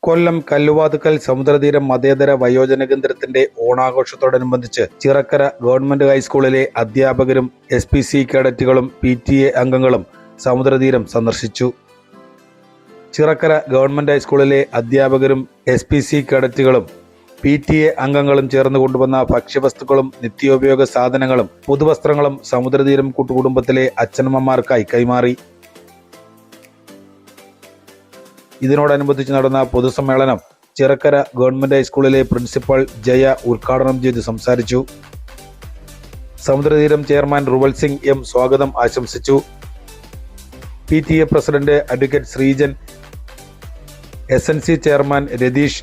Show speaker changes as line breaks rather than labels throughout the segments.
കൊല്ലം കല്ലുവാതുക്കൽ സമുദ്രതീരം മതേതര വയോജന കേന്ദ്രത്തിന്റെ ഓണാഘോഷത്തോടനുബന്ധിച്ച് ചിറക്കര ഗവൺമെന്റ് ഹൈസ്കൂളിലെ അധ്യാപകരും SPC കേഡറ്റുകളും PTA അംഗങ്ങളും സമുദ്രതീരം സന്ദർശിച്ചു. ചിറക്കര ഗവൺമെന്റ് ഹൈസ്കൂളിലെ അധ്യാപകരും SPC കേഡറ്റുകളും PTA അംഗങ്ങളും ചേർന്ന് കൊണ്ടുവന്ന ഭക്ഷ്യവസ്തുക്കളും നിത്യോപയോഗ സാധനങ്ങളും പുതുവസ്ത്രങ്ങളും സമുദ്രതീരം കൂട്ടുകുടുംബത്തിലെ അച്ഛനമ്മമാർക്കായി കൈമാറി. ഇതിനോടനുബന്ധിച്ച് നടന്ന പൊതുസമ്മേളനം ചിറക്കര ഗവൺമെന്റ് ഹൈസ്കൂളിലെ പ്രിൻസിപ്പൽ ജയ ഉദ്ഘാടനം ചെയ്ത് സംസാരിച്ചു. സമുദ്രതീരം ചെയർമാൻ റുവൽ സിംഗ് M സ്വാഗതം ആശംസിച്ചു. PTA president advocate Sreejan, SNC chairman Ratheesh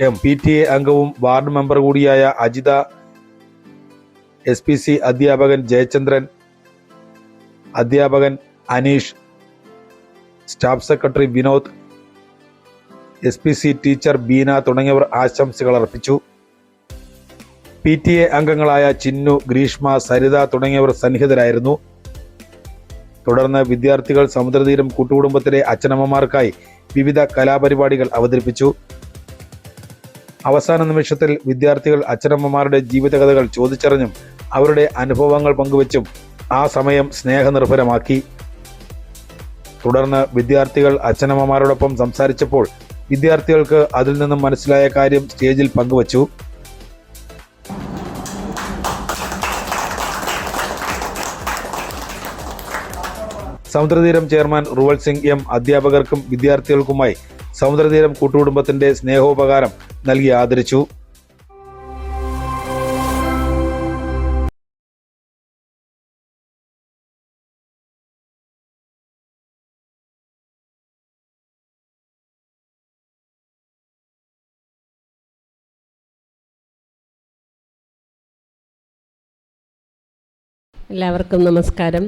M, PTA അംഗവും വാർഡ് മെമ്പർ കൂടിയായ അജിത, SPC അധ്യാപകൻ ജയചന്ദ്രൻ, അധ്യാപകൻ Aneesh, staff secretary Vinod, SPC teacher Beena തുടങ്ങിയവർ ആശംസകൾ അർപ്പിച്ചു. PTA അംഗങ്ങളായ ചിന്നു, ഗ്രീഷ്മ, സരിത തുടങ്ങിയവർ സന്നിഹിതരായിരുന്നു. തുടർന്ന് വിദ്യാർത്ഥികൾ സമുദ്രതീരം കൂട്ടുകുടുംബത്തിലെ അച്ഛനമ്മമാർക്കായി വിവിധ കലാപരിപാടികൾ അവതരിപ്പിച്ചു. അവസാന നിമിഷത്തിൽ വിദ്യാർത്ഥികൾ അച്ഛനമ്മമാരുടെ ജീവിതകഥകൾ ചോദിച്ചറിഞ്ഞും അവരുടെ അനുഭവങ്ങൾ പങ്കുവച്ചും ആ സമയം സ്നേഹനിർഭരമാക്കി. തുടർന്ന് വിദ്യാർത്ഥികൾ അച്ഛനമ്മമാരോടൊപ്പം സംസാരിച്ചപ്പോൾ വിദ്യാർത്ഥികൾക്ക് അതിൽ നിന്നും മനസ്സിലായ കാര്യം സ്റ്റേജിൽ പങ്കുവച്ചു. സമുദ്രതീരം ചെയർമാൻ റുവൽ സിംഗ് M അധ്യാപകർക്കും വിദ്യാർത്ഥികൾക്കുമായി സമുദ്രതീരം കൂട്ടുകുടുംബത്തിന്റെ സ്നേഹോപകാരം നൽകി ആദരിച്ചു.
എല്ലാവർക്കും നമസ്കാരം.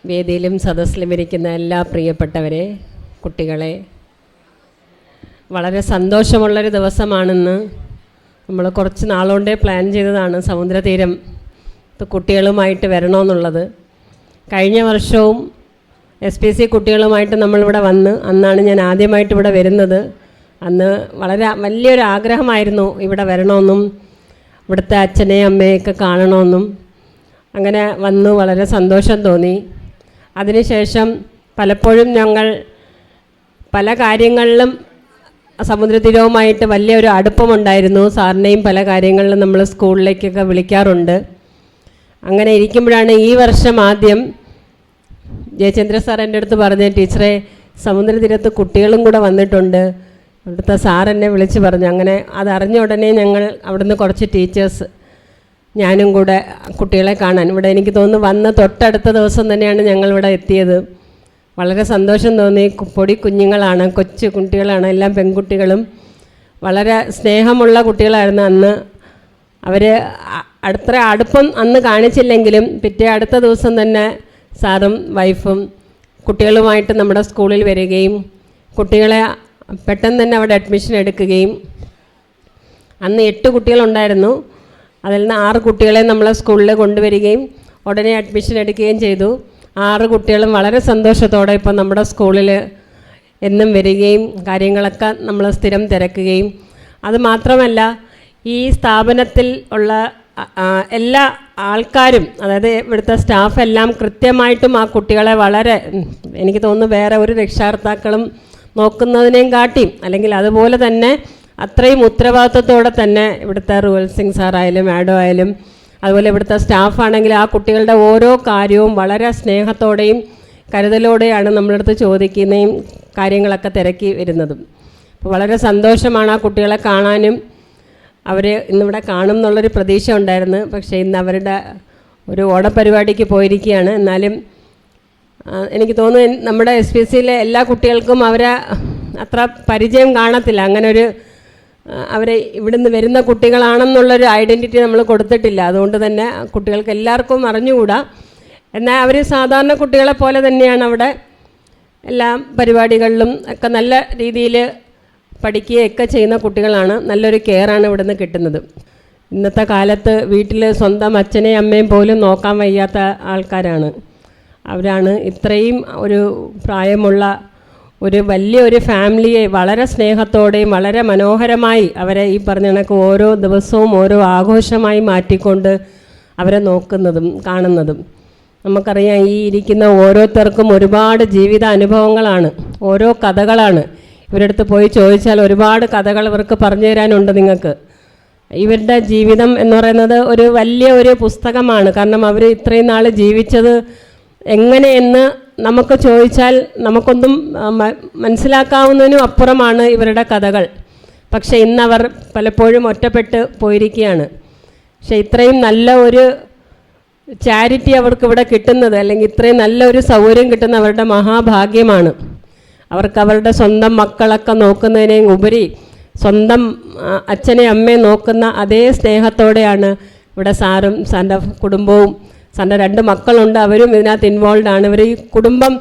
വേദിയിലും സദസ്സിലും ഇരിക്കുന്ന എല്ലാ പ്രിയപ്പെട്ടവരെ, കുട്ടികളെ, വളരെ സന്തോഷമുള്ളൊരു ദിവസമാണെന്ന്. നമ്മൾ കുറച്ച് നാളുകൊണ്ടേ പ്ലാൻ ചെയ്തതാണ് സമുദ്രതീരം കുട്ടികളുമായിട്ട് വരണമെന്നുള്ളത്. കഴിഞ്ഞ വർഷവും SPC കുട്ടികളുമായിട്ട് നമ്മളിവിടെ വന്ന്, അന്നാണ് ഞാൻ ആദ്യമായിട്ട് ഇവിടെ വരുന്നത്. അന്ന് വളരെ വലിയൊരു ആഗ്രഹമായിരുന്നു ഇവിടെ വരണമെന്നും ഇവിടുത്തെ അച്ഛനെയും അമ്മയൊക്കെ കാണണമെന്നും. അങ്ങനെ വന്നു, വളരെ സന്തോഷം തോന്നി. അതിനുശേഷം പലപ്പോഴും ഞങ്ങൾ പല കാര്യങ്ങളിലും സമുദ്രതീരവുമായിട്ട് വലിയൊരു അടുപ്പമുണ്ടായിരുന്നു. സാറിനെയും പല കാര്യങ്ങളിലും നമ്മൾ സ്കൂളിലേക്കൊക്കെ വിളിക്കാറുണ്ട്. അങ്ങനെ ഇരിക്കുമ്പോഴാണ് ഈ വർഷം ആദ്യം ജയചന്ദ്ര സാർ എൻ്റെ അടുത്ത് പറഞ്ഞ, ടീച്ചറെ സമുദ്രതീരത്ത് കുട്ടികളും കൂടെ വന്നിട്ടുണ്ട്. അവിടുത്തെ സാർ എന്നെ വിളിച്ച് പറഞ്ഞു. അങ്ങനെ അതറിഞ്ഞ ഉടനെ ഞങ്ങൾ അവിടുന്ന് കുറച്ച് ടീച്ചേഴ്സ്, ഞാനും കൂടെ കുട്ടികളെ കാണാൻ ഇവിടെ, എനിക്ക് തോന്നുന്നു വന്ന് തൊട്ടടുത്ത ദിവസം തന്നെയാണ് ഞങ്ങളിവിടെ എത്തിയത്. വളരെ സന്തോഷം തോന്നി. പൊടി കുഞ്ഞുങ്ങളാണ്, കൊച്ചു കുട്ടികളാണ്, എല്ലാം പെൺകുട്ടികളും. വളരെ സ്നേഹമുള്ള കുട്ടികളായിരുന്നു അന്ന്. അവർ അത്ര അടുപ്പം അന്ന് കാണിച്ചില്ലെങ്കിലും പിറ്റേ അടുത്ത ദിവസം തന്നെ സാറും വൈഫും കുട്ടികളുമായിട്ട് നമ്മുടെ സ്കൂളിൽ വരികയും കുട്ടികളെ പെട്ടെന്ന് തന്നെ അവിടെ അഡ്മിഷൻ എടുക്കുകയും, അന്ന് 8 കുട്ടികളുണ്ടായിരുന്നു. അതിൽ നിന്ന് 6 കുട്ടികളെ നമ്മളെ സ്കൂളിൽ കൊണ്ടുവരികയും ഉടനെ അഡ്മിഷൻ എടുക്കുകയും ചെയ്തു. 6 കുട്ടികളും വളരെ സന്തോഷത്തോടെ ഇപ്പോൾ നമ്മുടെ സ്കൂളിൽ എന്നും വരികയും കാര്യങ്ങളൊക്കെ നമ്മൾ സ്ഥിരം തിരക്കുകയും, അതുമാത്രമല്ല ഈ സ്ഥാപനത്തിൽ ഉള്ള എല്ലാ ആൾക്കാരും, അതായത് ഇവിടുത്തെ സ്റ്റാഫെല്ലാം കൃത്യമായിട്ടും ആ കുട്ടികളെ വളരെ, എനിക്ക് തോന്നുന്നു വേറെ ഒരു രക്ഷാകർത്താക്കളും നോക്കുന്നതിനേയും കാട്ടിയും അല്ലെങ്കിൽ അതുപോലെ തന്നെ അത്രയും ഉത്തരവാദിത്വത്തോടെ തന്നെ ഇവിടുത്തെ റുവൽ സിംഗ് സാറായാലും മാഡം ആയാലും അതുപോലെ ഇവിടുത്തെ സ്റ്റാഫാണെങ്കിൽ ആ കുട്ടികളുടെ ഓരോ കാര്യവും വളരെ സ്നേഹത്തോടെയും കരുതലോടെയാണ് നമ്മളടുത്ത് ചോദിക്കുന്നതും കാര്യങ്ങളൊക്കെ തിരക്കി വരുന്നതും. അപ്പോൾ വളരെ സന്തോഷമാണ് ആ കുട്ടികളെ കാണാനും. അവർ ഇന്നിവിടെ കാണും എന്നുള്ളൊരു പ്രതീക്ഷ ഉണ്ടായിരുന്നു. പക്ഷേ ഇന്ന് അവരുടെ ഒരു ഓണപരിപാടിക്ക് പോയിരിക്കുകയാണ്. എന്നാലും എനിക്ക് തോന്നുന്നു നമ്മുടെ SPCയിലെ എല്ലാ കുട്ടികൾക്കും അവരെ അത്ര പരിചയം കാണത്തില്ല. അങ്ങനെ ഒരു അവരെ ഇവിടുന്ന് വരുന്ന കുട്ടികളാണെന്നുള്ളൊരു ഐഡൻറ്റിറ്റി നമ്മൾ കൊടുത്തിട്ടില്ല. അതുകൊണ്ട് തന്നെ കുട്ടികൾക്ക് എല്ലാവർക്കും അറിഞ്ഞുകൂടാ. എന്നാൽ അവർ സാധാരണ കുട്ടികളെ പോലെ തന്നെയാണ് അവിടെ എല്ലാ പരിപാടികളിലും ഒക്കെ നല്ല രീതിയിൽ പഠിക്കുകയൊക്കെ ചെയ്യുന്ന കുട്ടികളാണ്. നല്ലൊരു കെയറാണ് ഇവിടുന്ന് കിട്ടുന്നത്. ഇന്നത്തെ കാലത്ത് വീട്ടിൽ സ്വന്തം അച്ഛനെയും അമ്മയും പോലും നോക്കാൻ വയ്യാത്ത ആൾക്കാരാണ്. അവരാണ് ഇത്രയും ഒരു പ്രായമുള്ള ഒരു വലിയൊരു ഫാമിലിയെ വളരെ സ്നേഹത്തോടെയും വളരെ മനോഹരമായി അവരെ ഈ പറഞ്ഞ കണക്ക് ഓരോ ദിവസവും ഓരോ ആഘോഷമായി മാറ്റിക്കൊണ്ട് അവരെ നോക്കുന്നതും കാണുന്നതും. നമുക്കറിയാം, ഈ ഇരിക്കുന്ന ഓരോരുത്തർക്കും ഒരുപാട് ജീവിത അനുഭവങ്ങളാണ്, ഓരോ കഥകളാണ്. ഇവരുടെ അടുത്ത് പോയി ചോദിച്ചാൽ ഒരുപാട് കഥകൾ ഇവർക്ക് പറഞ്ഞു തരാനുണ്ട് നിങ്ങൾക്ക്. ഇവരുടെ ജീവിതം എന്ന് പറയുന്നത് ഒരു വലിയ ഒരു പുസ്തകമാണ്. കാരണം അവർ ഇത്രയും നാൾ ജീവിച്ചത് എങ്ങനെയെന്ന് നമുക്ക് ചോദിച്ചാൽ നമുക്കൊന്നും മനസ്സിലാക്കാവുന്നതിനും അപ്പുറമാണ് ഇവരുടെ കഥകൾ. പക്ഷേ ഇന്നവർ പലപ്പോഴും ഒറ്റപ്പെട്ട് പോയിരിക്കുകയാണ്. പക്ഷേ ഇത്രയും നല്ല ഒരു ചാരിറ്റി അവർക്ക് ഇവിടെ കിട്ടുന്നത്, അല്ലെങ്കിൽ ഇത്രയും നല്ലൊരു സൗകര്യം കിട്ടുന്ന അവരുടെ മഹാഭാഗ്യമാണ്. അവർക്ക് അവരുടെ സ്വന്തം മക്കളൊക്കെ നോക്കുന്നതിനേയും ഉപരി സ്വന്തം അച്ഛനെ അമ്മയെ നോക്കുന്ന അതേ സ്നേഹത്തോടെയാണ് ഇവിടെ സാറും സാറിൻ്റെ കുടുംബവും. സാറിൻ്റെ 2 മക്കളുണ്ട്, അവരും ഇതിനകത്ത് ഇൻവോൾവ് ആണ്. ഇവർ ഈ കുടുംബം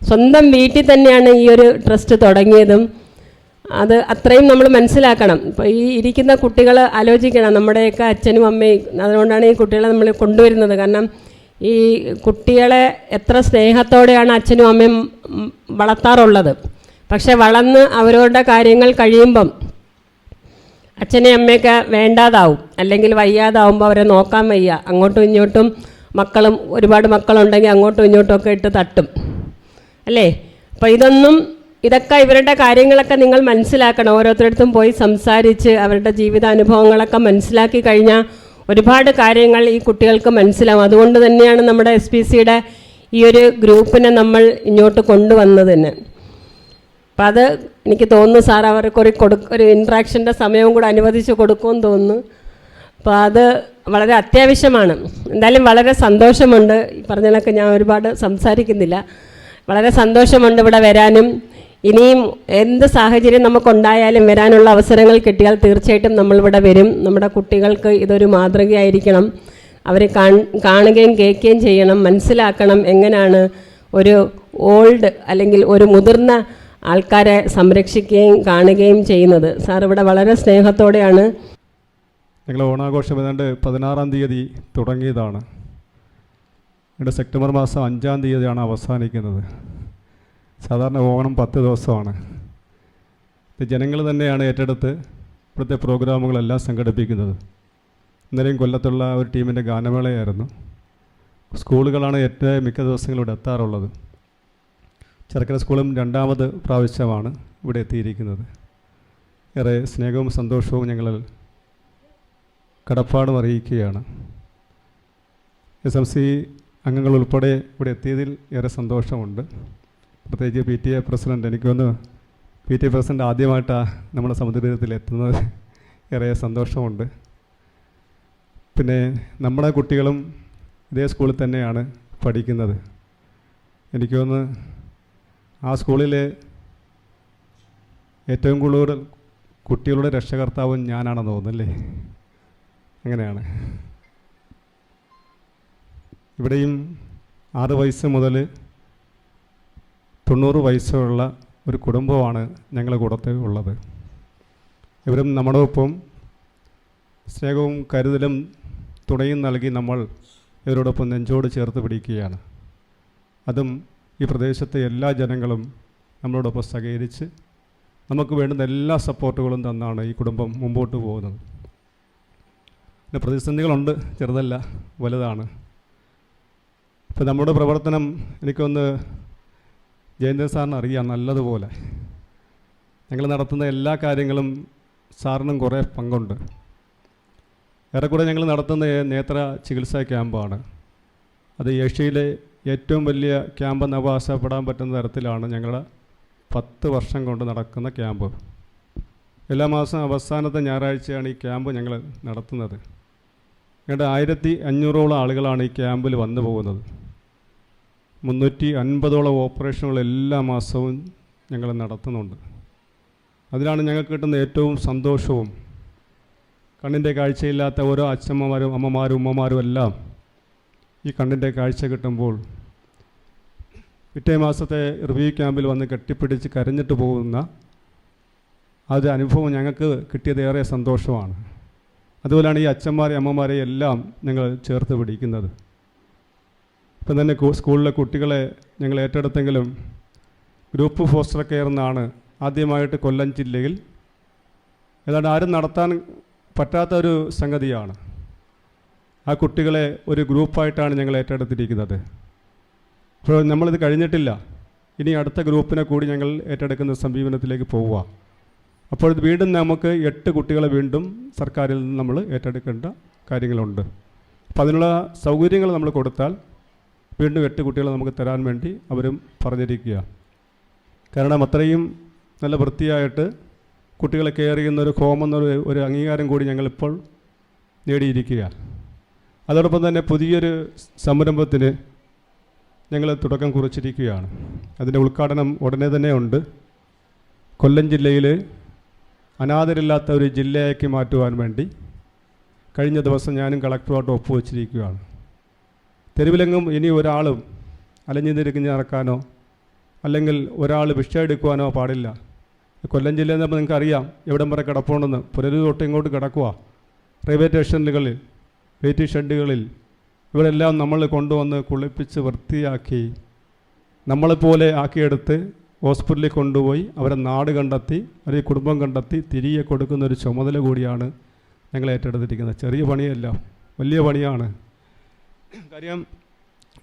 സ്വന്തം വീട്ടിൽ തന്നെയാണ് ഈ ഒരു ട്രസ്റ്റ് തുടങ്ങിയതും. അത് അത്രയും നമ്മൾ മനസ്സിലാക്കണം. ഇപ്പോൾ ഈ ഇരിക്കുന്ന കുട്ടികൾ ആലോചിക്കണം, നമ്മുടെയൊക്കെ അച്ഛനും അമ്മയും. അതുകൊണ്ടാണ് ഈ കുട്ടികളെ നമ്മൾ കൊണ്ടുവരുന്നത്. കാരണം ഈ കുട്ടികളെ എത്ര സ്നേഹത്തോടെയാണ് അച്ഛനും അമ്മയും വളർത്താറുള്ളത്. പക്ഷെ വളർന്ന് അവരുടെ കാര്യങ്ങൾ കഴിയുമ്പം അച്ഛനെ അമ്മയൊക്കെ വേണ്ടാതാവും, അല്ലെങ്കിൽ വയ്യാതാവുമ്പോൾ അവരെ നോക്കാൻ വയ്യ. അങ്ങോട്ടും ഇങ്ങോട്ടും മക്കളും ഒരുപാട് മക്കളുണ്ടെങ്കിൽ അങ്ങോട്ടും ഇങ്ങോട്ടും ഒക്കെ ഇട്ട് തട്ടും, അല്ലേ? അപ്പോൾ ഇതൊക്കെ ഇവരുടെ കാര്യങ്ങളൊക്കെ നിങ്ങൾ മനസ്സിലാക്കണം. ഓരോരുത്തരടുത്തും പോയി സംസാരിച്ച് അവരുടെ ജീവിതാനുഭവങ്ങളൊക്കെ മനസ്സിലാക്കി കഴിഞ്ഞാൽ ഒരുപാട് കാര്യങ്ങൾ ഈ കുട്ടികൾക്ക് മനസ്സിലാവും. അതുകൊണ്ട് തന്നെയാണ് നമ്മുടെ SPCയുടെ ഈ ഒരു ഗ്രൂപ്പിനെ നമ്മൾ ഇങ്ങോട്ട് കൊണ്ടുവന്നത് തന്നെ. അപ്പം അത് എനിക്ക് തോന്നുന്നു സാർ അവർക്ക് ഒരു ഇൻട്രാക്ഷൻ്റെ സമയവും കൂടെ അനുവദിച്ച് കൊടുക്കുമെന്ന് തോന്നുന്നു. അപ്പോൾ അത് വളരെ അത്യാവശ്യമാണ്. എന്തായാലും വളരെ സന്തോഷമുണ്ട്. ഈ പറഞ്ഞതൊക്കെ ഞാൻ ഒരുപാട് സംസാരിക്കുന്നില്ല. വളരെ സന്തോഷമുണ്ട് ഇവിടെ വരാനും. ഇനിയും എന്ത് സാഹചര്യം നമുക്കുണ്ടായാലും വരാനുള്ള അവസരങ്ങൾ കിട്ടിയാൽ തീർച്ചയായിട്ടും നമ്മളിവിടെ വരും. നമ്മുടെ കുട്ടികൾക്ക് ഇതൊരു മാതൃകയായിരിക്കണം. അവരെ കാണുകയും കേൾക്കുകയും ചെയ്യണം, മനസ്സിലാക്കണം എങ്ങനെയാണ് ഒരു ഓൾഡ് അല്ലെങ്കിൽ ഒരു മുതിർന്ന ആൾക്കാരെ സംരക്ഷിക്കുകയും കാണുകയും ചെയ്യുന്നത്. സാർ ഇവിടെ വളരെ സ്നേഹത്തോടെയാണ്.
ഞങ്ങൾ ഓണാഘോഷം ഏതാണ്ട് 16-ാം തീയതി തുടങ്ങിയതാണ്. ഇവിടെ സെപ്റ്റംബർ മാസം 5-ാം തീയതിയാണ് അവസാനിക്കുന്നത്. സാധാരണ ഓണം 10 ദിവസമാണ്. ഇത് ജനങ്ങൾ തന്നെയാണ് ഏറ്റെടുത്ത് ഇവിടുത്തെ പ്രോഗ്രാമുകളെല്ലാം സംഘടിപ്പിക്കുന്നത്. ഇന്നലെയും കൊല്ലത്തുള്ള ഒരു ടീമിൻ്റെ ഗാനമേളയായിരുന്നു. സ്കൂളുകളാണ് ഏറ്റവും മിക്ക ദിവസങ്ങളും ഇവിടെ എത്താറുള്ളത്. ചെറുക്കര സ്കൂളും 2ാമത് പ്രാവശ്യമാണ് ഇവിടെ എത്തിയിരിക്കുന്നത്. ഏറെ സ്നേഹവും സന്തോഷവും ഞങ്ങൾ കടപ്പാടും അറിയിക്കുകയാണ്. SMC അംഗങ്ങൾ ഉൾപ്പെടെ ഇവിടെ എത്തിയതിൽ ഏറെ സന്തോഷമുണ്ട്. പ്രത്യേകിച്ച് PTA പ്രസിഡൻറ്റ്, എനിക്കൊന്ന് PTA പ്രസിഡൻറ്റ് ആദ്യമായിട്ടാണ് നമ്മുടെ സമുദ്രതീരത്തിൽ എത്തുന്നത്. ഏറെ സന്തോഷമുണ്ട്. പിന്നെ നമ്മുടെ കുട്ടികളും ഇതേ സ്കൂളിൽ തന്നെയാണ് പഠിക്കുന്നത്. എനിക്കൊന്ന് ആ സ്കൂളിലെ ഏറ്റവും കൂടുതൽ കുട്ടികളുടെ രക്ഷകർത്താവും ഞാനാണെന്ന് തോന്നുന്നല്ലേ? അങ്ങനെയാണ്. ഇവിടെയും 6 വയസ്സ് മുതൽ 90 വയസ്സുള്ള ഒരു കുടുംബമാണ് ഞങ്ങളുടെ കൂടത്തിൽ ഉള്ളത്. ഇവരും നമ്മുടെ ഒപ്പം സ്നേഹവും കരുതലും തുണയും നൽകി നമ്മൾ ഇവരോടൊപ്പം നെഞ്ചോട് ചേർത്ത് പിടിക്കുകയാണ്. അതും ഈ പ്രദേശത്തെ എല്ലാ ജനങ്ങളും നമ്മളോടൊപ്പം സഹകരിച്ച് നമുക്ക് വേണ്ടുന്ന എല്ലാ സപ്പോർട്ടുകളും തന്നാണ് ഈ കുടുംബം മുമ്പോട്ട് പോകുന്നത്. പിന്നെ പ്രതിസന്ധികളുണ്ട്, ചെറുതല്ല വലുതാണ്. ഇപ്പോൾ നമ്മുടെ പ്രവർത്തനം എനിക്കൊന്ന് ജയേന്ദ്രൻ സാറിന് അറിയാം നല്ലതുപോലെ. ഞങ്ങൾ നടത്തുന്ന എല്ലാ കാര്യങ്ങളും സാറിനും കുറേ പങ്കുണ്ട്. ഏറെക്കുറെ ഞങ്ങൾ നടത്തുന്ന നേത്ര ചികിത്സാ ക്യാമ്പാണ്. അത് ഏഷ്യയിലെ ഏറ്റവും വലിയ ക്യാമ്പെന്ന് അവകാശപ്പെടാൻ പറ്റുന്ന തരത്തിലാണ് ഞങ്ങളുടെ 10 വർഷം കൊണ്ട് നടക്കുന്ന ക്യാമ്പ്. എല്ലാ മാസം അവസാനത്തെ ഞായറാഴ്ചയാണ് ഈ ക്യാമ്പ് ഞങ്ങൾ നടത്തുന്നത്. ഞങ്ങളുടെ 1500ഓളം ആളുകളാണ് ഈ ക്യാമ്പിൽ വന്നു പോകുന്നത്. 350ഓളം ഓപ്പറേഷനുകൾ എല്ലാ മാസവും ഞങ്ങൾ നടത്തുന്നുണ്ട്. അതിലാണ് ഞങ്ങൾക്ക് കിട്ടുന്ന ഏറ്റവും സന്തോഷവും. കണ്ണിൻ്റെ കാഴ്ചയില്ലാത്ത ഓരോ അച്ഛമ്മമാരും അമ്മമാരും ഉമ്മമാരും എല്ലാം ഈ കണ്ണിൻ്റെ കാഴ്ച കിട്ടുമ്പോൾ പിറ്റേ മാസത്തെ റിവ്യൂ ക്യാമ്പിൽ വന്ന് കെട്ടിപ്പിടിച്ച് കരഞ്ഞിട്ട് പോകുന്ന അത് അനുഭവം ഞങ്ങൾക്ക് കിട്ടിയത് ഏറെ സന്തോഷമാണ്. അതുപോലെയാണ് ഈ അച്ഛന്മാരെ അമ്മമാരെ എല്ലാം ഞങ്ങൾ ചേർത്ത് പിടിക്കുന്നത്. ഇപ്പം തന്നെ സ്കൂളിലെ കുട്ടികളെ ഞങ്ങൾ ഏറ്റെടുത്തെങ്കിലും ഗ്രൂപ്പ് ഫോസ്റ്റർ കെയർ എന്നാണ് ആദ്യമായിട്ട് കൊല്ലം ജില്ലയിൽ ഏതാണ്ട് ആരും നടത്താൻ പറ്റാത്ത ഒരു സംഗതിയാണ്. ആ കുട്ടികളെ ഒരു ഗ്രൂപ്പായിട്ടാണ് ഞങ്ങൾ ഏറ്റെടുത്തിരിക്കുന്നത്. അപ്പോൾ നമ്മളിത് കഴിഞ്ഞിട്ടില്ല, ഇനി അടുത്ത ഗ്രൂപ്പിനെ കൂടി ഞങ്ങൾ ഏറ്റെടുക്കുന്ന സമീപനത്തിലേക്ക് പോവുക. അപ്പോൾ ഇത് വീണ്ടും നമുക്ക് 8 കുട്ടികളെ വീണ്ടും സർക്കാരിൽ നിന്ന് നമ്മൾ ഏറ്റെടുക്കേണ്ട കാര്യങ്ങളുണ്ട്. അപ്പോൾ അതിനുള്ള സൗകര്യങ്ങൾ നമ്മൾ കൊടുത്താൽ വീണ്ടും 8 കുട്ടികളെ നമുക്ക് തരാൻ വേണ്ടി അവരും പറഞ്ഞിരിക്കുക. കാരണം അത്രയും നല്ല വൃത്തിയായിട്ട് കുട്ടികളെ കെയർ ചെയ്യുന്ന ഒരു ഹോം എന്നൊരു അംഗീകാരം കൂടി ഞങ്ങളിപ്പോൾ നേടിയിരിക്കുക. അതോടൊപ്പം തന്നെ പുതിയൊരു സംരംഭത്തിന് ഞങ്ങൾ തുടക്കം കുറിച്ചിരിക്കുകയാണ്. അതിൻ്റെ ഉദ്ഘാടനം ഉടനെ തന്നെ ഉണ്ട്. കൊല്ലം ജില്ലയിൽ അനാഥരില്ലാത്ത ഒരു ജില്ലയാക്കി മാറ്റുവാൻ വേണ്ടി കഴിഞ്ഞ ദിവസം ഞാനും കളക്ടറുമായിട്ട് ഒപ്പുവെച്ചിരിക്കുകയാണ്. തെരുവിലെങ്ങും ഇനി ഒരാളും അലഞ്ഞു തിരിഞ്ഞ് നടക്കാനോ അല്ലെങ്കിൽ ഒരാൾ ഭിക്ഷ എടുക്കുവാനോ പാടില്ല. കൊല്ലം ജില്ലയിൽ നിന്ന് നിങ്ങൾക്ക് അറിയാം എവിടം വരെ കിടപ്പുണ്ടെന്ന്. പുനലൂർ തൊട്ട് ഇങ്ങോട്ട് കിടക്കുക. റെയിൽവേ സ്റ്റേഷനുകളിൽ, വെയിറ്റിംഗ് ഷെഡുകളിൽ ഇവരെല്ലാം നമ്മൾ കൊണ്ടുവന്ന് കുളിപ്പിച്ച് വൃത്തിയാക്കി നമ്മളെപ്പോലെ ആക്കിയെടുത്ത് ഹോസ്പിറ്റലിൽ കൊണ്ടുപോയി അവരെ നാട് കണ്ടെത്തി അവരെ കുടുംബം കണ്ടെത്തി തിരികെ കൊടുക്കുന്ന ഒരു ചുമതല കൂടിയാണ് ഞങ്ങൾ ഏറ്റെടുത്തിരിക്കുന്നത്. ചെറിയ പണിയല്ല, വലിയ പണിയാണ്. കാര്യം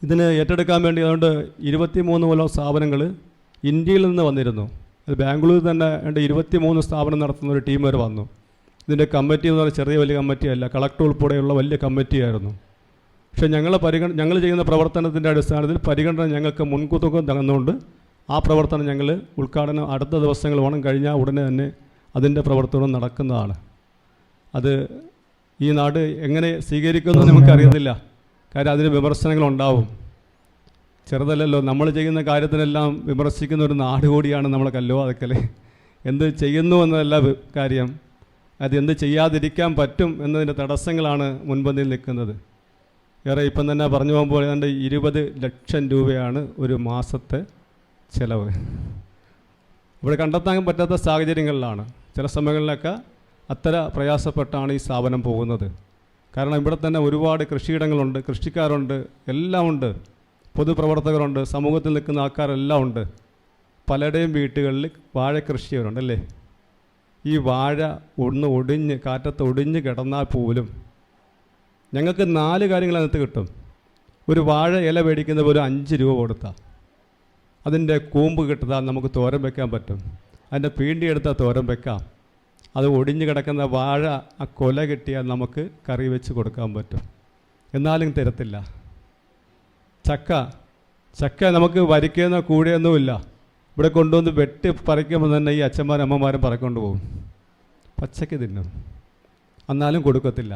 ഇതിന് ഏറ്റെടുക്കാൻ വേണ്ടി അതുകൊണ്ട് 23 സ്ഥാപനങ്ങൾ ഇന്ത്യയിൽ നിന്ന് വന്നിരുന്നു. അത് ബാംഗ്ലൂരിൽ തന്നെ 23 സ്ഥാപനം നടത്തുന്ന ഒരു ടീം വരെ വന്നു. ഇതിൻ്റെ കമ്മിറ്റി എന്ന് പറഞ്ഞാൽ ചെറിയ വലിയ കമ്മിറ്റിയല്ല, കളക്ടർ ഉൾപ്പെടെയുള്ള വലിയ കമ്മിറ്റിയായിരുന്നു. പക്ഷേ ഞങ്ങൾ ചെയ്യുന്ന പ്രവർത്തനത്തിൻ്റെ അടിസ്ഥാനത്തിൽ പരിഗണന ഞങ്ങൾക്ക് മുൻകൂർ തന്നുകൊണ്ട് ആ പ്രവർത്തനം ഞങ്ങൾ ഉദ്ഘാടനം അടുത്ത ദിവസങ്ങൾ വേണം കഴിഞ്ഞാൽ ഉടനെ തന്നെ അതിൻ്റെ പ്രവർത്തനം നടക്കുന്നതാണ്. അത് ഈ നാട് എങ്ങനെ സ്വീകരിക്കുമെന്ന് നമുക്കറിയത്തില്ല. കാര്യം അതിന് വിമർശനങ്ങളുണ്ടാവും. ചെറുതല്ലല്ലോ, നമ്മൾ ചെയ്യുന്ന കാര്യത്തിനെല്ലാം വിമർശിക്കുന്ന ഒരു നാട് കൂടിയാണ് നമ്മളെ കല്ലുവാതക്കൽ. എന്ത് ചെയ്യുന്നു എന്നതല്ല കാര്യം, അത് എന്ത് ചെയ്യാതിരിക്കാൻ പറ്റും എന്നതിൻ്റെ തടസ്സങ്ങളാണ് മുൻപന്തിയിൽ നിൽക്കുന്നത്. വേറെ ഇപ്പം തന്നെ പറഞ്ഞു പോകുമ്പോൾ ഏതാണ്ട് 20 ലക്ഷം രൂപയാണ് ഒരു മാസത്തെ ചിലവ്. ഇവിടെ കണ്ടെത്താൻ പറ്റാത്ത സാഹചര്യങ്ങളിലാണ്. ചില സമയങ്ങളിലൊക്കെ അത്ര പ്രയാസപ്പെട്ടാണ് ഈ സ്ഥാപനം പോകുന്നത്. കാരണം ഇവിടെ തന്നെ ഒരുപാട് കൃഷിയിടങ്ങളുണ്ട്, കൃഷിക്കാരുണ്ട്, എല്ലാം ഉണ്ട്, പൊതുപ്രവർത്തകരുണ്ട്, സമൂഹത്തിൽ നിൽക്കുന്ന ആൾക്കാരെല്ലാം ഉണ്ട്. പലരുടെയും വീട്ടുകളിൽ വാഴ കൃഷിയവരുണ്ട് അല്ലേ. ഈ വാഴ ഒന്ന് ഒടിഞ്ഞ് കാറ്റത്ത് ഒടിഞ്ഞ് കിടന്നാൽ പോലും ഞങ്ങൾക്ക് 4 കാര്യങ്ങൾ അതിനകത്ത് കിട്ടും. ഒരു വാഴ ഇല മേടിക്കുന്ന ഒരു 5 രൂപ കൊടുത്താൽ അതിൻ്റെ കൂമ്പ് കിട്ടുത്താൽ നമുക്ക് തോരൻ വെക്കാൻ പറ്റും. അതിൻ്റെ പീണ്ടിയെടുത്താൽ തോരൻ വെക്കാം. അത് ഒടിഞ്ഞ് കിടക്കുന്ന വാഴ ആ കൊല കിട്ടിയാൽ നമുക്ക് കറി വെച്ച് കൊടുക്കാൻ പറ്റും. എന്നാലും തരത്തില്ല. ചക്ക നമുക്ക് വരിക്കുന്ന കൂടെയൊന്നുമില്ല. ഇവിടെ കൊണ്ടുവന്ന് വെട്ടി പറിക്കുമ്പോൾ തന്നെ ഈ അച്ഛന്മാരും അമ്മമാരും പറക്കൊണ്ട് പോകും. പച്ചയ്ക്ക് തിന്നും, എന്നാലും കൊടുക്കത്തില്ല.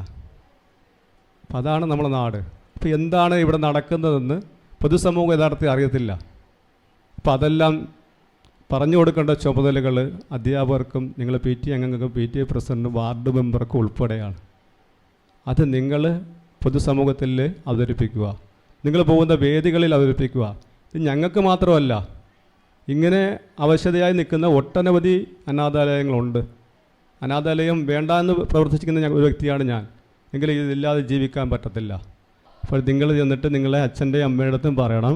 അപ്പം അതാണ് നമ്മുടെ നാട്. അപ്പോൾ എന്താണ് ഇവിടെ നടക്കുന്നതെന്ന് പൊതുസമൂഹം യഥാർത്ഥത്തിൽ അറിയത്തില്ല. അപ്പോൾ അതെല്ലാം പറഞ്ഞു കൊടുക്കേണ്ട ചുമതലകൾ അധ്യാപകർക്കും നിങ്ങൾ PTA അംഗങ്ങൾക്കും PTA പ്രസിഡൻറ്റും വാർഡ് മെമ്പർക്കും ഉൾപ്പെടെയാണ്. അത് നിങ്ങൾ പൊതുസമൂഹത്തിൽ അവതരിപ്പിക്കുക, നിങ്ങൾ പോകുന്ന വേദികളിൽ അവതരിപ്പിക്കുക. ഇത് ഞങ്ങൾക്ക് മാത്രമല്ല, ഇങ്ങനെ അവശതയായി നിൽക്കുന്ന ഒട്ടനവധി അനാഥാലയങ്ങളുണ്ട്. അനാഥാലയം വേണ്ട എന്ന് പ്രവർത്തിക്കുന്ന ഒരു വ്യക്തിയാണ് ഞാൻ. എങ്കിലും ഇതില്ലാതെ ജീവിക്കാൻ പറ്റത്തില്ല. അപ്പോൾ നിങ്ങൾ ചെന്നിട്ട് നിങ്ങളെ അച്ഛൻ്റെയും അമ്മയുടെ അടുത്തും പറയണം,